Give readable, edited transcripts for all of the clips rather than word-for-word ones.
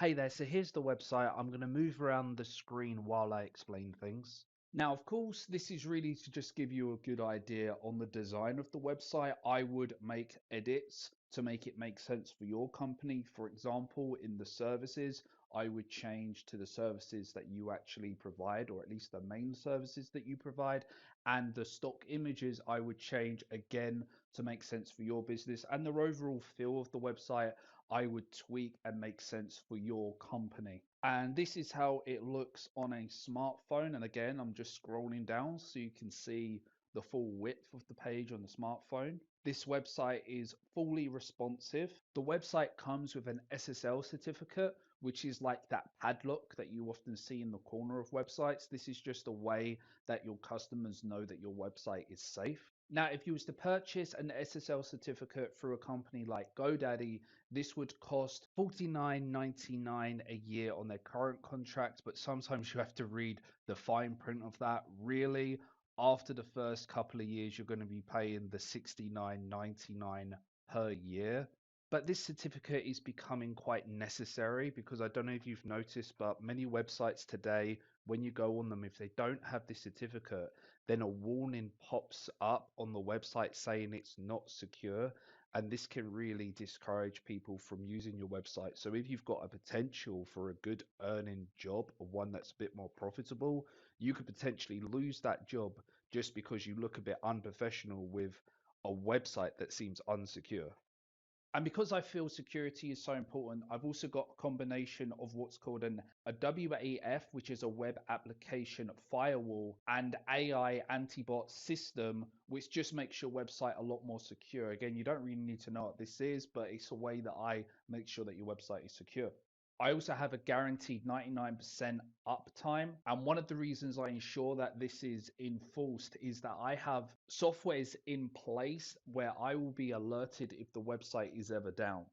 Hey there, so here's the website. I'm going to move around the screen while I explain things. Now, of course, this is really to just give you a good idea on the design of the website. I would make edits to make it make sense for your company. For example, in the services, I would change to the services that you actually provide, or at least the main services that you provide. And the stock images, I would change again to make sense for your business. And the overall feel of the website, I would tweak and make sense for your company. And this is how it looks on a smartphone. And again, I'm just scrolling down so you can see the full width of the page on the smartphone. This website is fully responsive. The website comes with an SSL certificate, which is like that padlock that you often see in the corner of websites. This is just a way that your customers know that your website is safe. Now, if you was to purchase an SSL certificate through a company like GoDaddy, this would cost $49.99 a year on their current contract, but sometimes you have to read the fine print of that. Really, after the first couple of years, you're going to be paying the $69.99 per year. But this certificate is becoming quite necessary because I don't know if you've noticed, but many websites today, when you go on them, if they don't have this certificate, then a warning pops up on the website saying it's not secure. And this can really discourage people from using your website. So if you've got a potential for a good earning job or one that's a bit more profitable, you could potentially lose that job just because you look a bit unprofessional with a website that seems unsecure. And because I feel security is so important, I've also got a combination of what's called a WAF, which is a web application firewall, and AI anti-bot system, which just makes your website a lot more secure. Again, you don't really need to know what this is, but it's a way that I make sure that your website is secure. I also have a guaranteed 99% uptime. And one of the reasons I ensure that this is enforced is that I have softwares in place where I will be alerted if the website is ever down.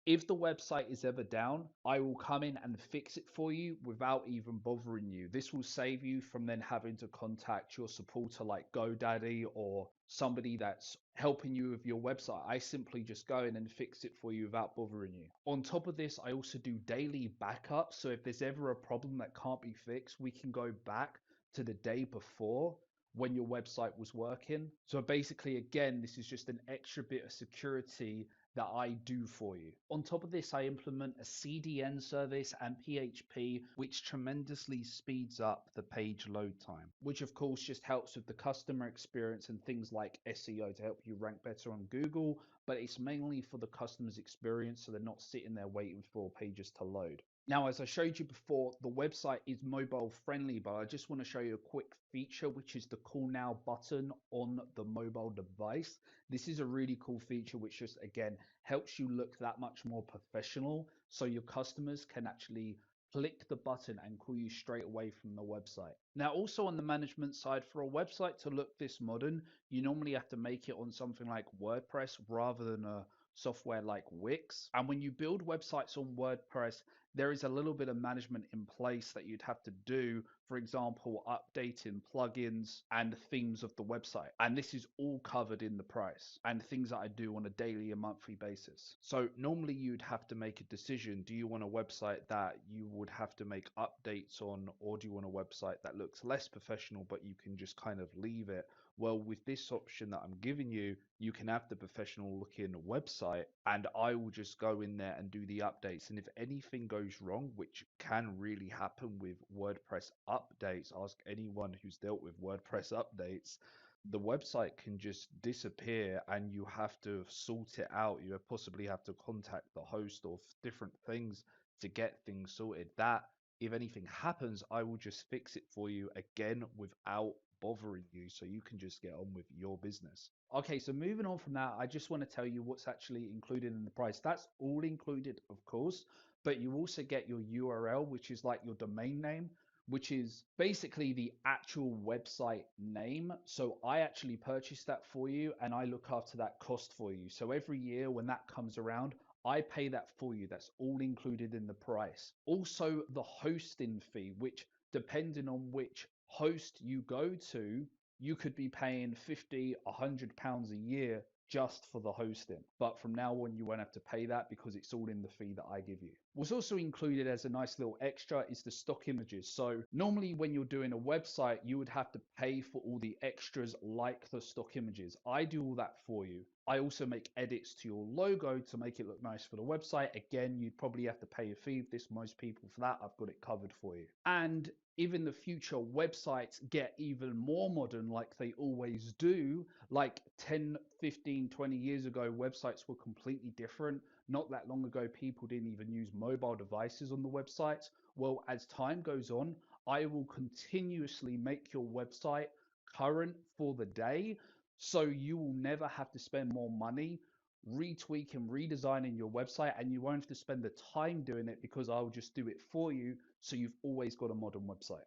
If the website is ever down, I will come in and fix it for you without even bothering you. This will save you from then having to contact your supporter like GoDaddy or somebody that's helping you with your website. I simply just go in and fix it for you without bothering you. On top of this, I also do daily backups. So if there's ever a problem that can't be fixed, we can go back to the day before when your website was working. So basically, again, this is just an extra bit of security that I do for you. On top of this, I implement a CDN service and PHP, which tremendously speeds up the page load time, which of course just helps with the customer experience and things like SEO to help you rank better on Google, but it's mainly for the customer's experience so they're not sitting there waiting for pages to load. Now, as I showed you before, the website is mobile friendly, but I just want to show you a quick feature, which is the Call Now button on the mobile device. This is a really cool feature, which just, again, helps you look that much more professional so your customers can actually click the button and call you straight away from the website. Now, also on the management side, for a website to look this modern, you normally have to make it on something like WordPress rather than a software like Wix. And when you build websites on WordPress, there is a little bit of management in place that you'd have to do, for example, updating plugins and themes of the website. And this is all covered in the price and things that I do on a daily and monthly basis. So normally you'd have to make a decision. Do you want a website that you would have to make updates on, or do you want a website that looks less professional, but you can just kind of leave it? Well, with this option that I'm giving you, you can have the professional looking website and I will just go in there and do the updates. And if anything goes wrong, which can really happen with WordPress updates, ask anyone who's dealt with WordPress updates, the website can just disappear and you have to sort it out. You possibly have to contact the host or different things to get things sorted. That, if anything happens, I will just fix it for you again without bothering you so you can just get on with your business. Okay, so moving on from that, I just want to tell you what's actually included in the price. That's all included, of course, but you also get your URL, which is like your domain name, which is basically the actual website name. So I actually purchased that for you and I look after that cost for you. So every year when that comes around, I pay that for you. That's all included in the price. Also, the hosting fee, which depending on which host you go to, you could be paying 50, £100 a year just for the hosting. But from now on, you won't have to pay that because it's all in the fee that I give you. What's also included as a nice little extra is the stock images. So normally when you're doing a website, you would have to pay for all the extras like the stock images. I do all that for you. I also make edits to your logo to make it look nice for the website. Again, you'd probably have to pay a fee. This most people for that. I've got it covered for you. And if in the future websites get even more modern like they always do, like 10, 15, 20 years ago, websites were completely different. Not that long ago, people didn't even use mobile devices on the websites. Well, as time goes on, I will continuously make your website current for the day. So you will never have to spend more money retweak and redesigning your website, and you won't have to spend the time doing it because I'll just do it for you. So you've always got a modern website.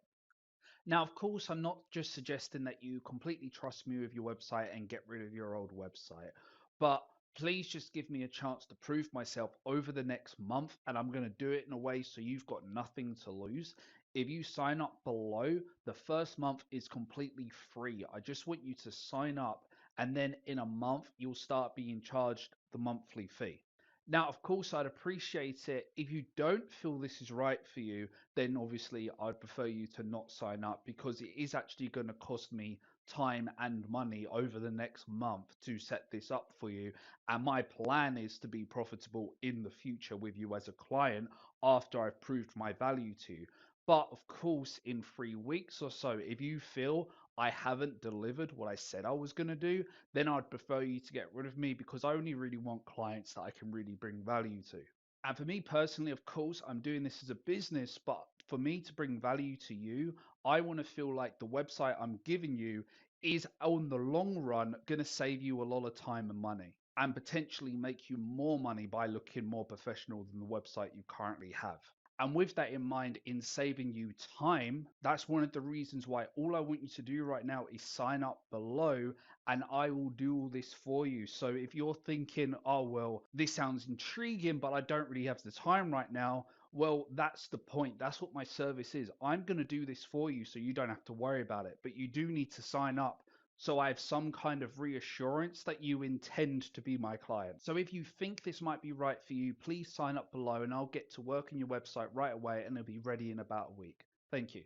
Now, of course, I'm not just suggesting that you completely trust me with your website and get rid of your old website, but please just give me a chance to prove myself over the next month, and I'm going to do it in a way so you've got nothing to lose. If you sign up below, the first month is completely free. I just want you to sign up, and then in a month, you'll start being charged the monthly fee. Now, of course, I'd appreciate it if you don't feel this is right for you, then obviously I'd prefer you to not sign up because it is actually going to cost me time and money over the next month to set this up for you. And my plan is to be profitable in the future with you as a client after I've proved my value to you. But of course, in 3 weeks or so, if you feel I haven't delivered what I said I was going to do, then I'd prefer you to get rid of me because I only really want clients that I can really bring value to. And for me personally, of course, I'm doing this as a business, but for me to bring value to you, I want to feel like the website I'm giving you is on the long run going to save you a lot of time and money and potentially make you more money by looking more professional than the website you currently have. And with that in mind, in saving you time, that's one of the reasons why all I want you to do right now is sign up below and I will do all this for you. So if you're thinking, oh, well, this sounds intriguing, but I don't really have the time right now, well, that's the point. That's what my service is. I'm going to do this for you so you don't have to worry about it, but you do need to sign up so I have some kind of reassurance that you intend to be my client. So if you think this might be right for you, please sign up below and I'll get to work on your website right away and it'll be ready in about a week. Thank you.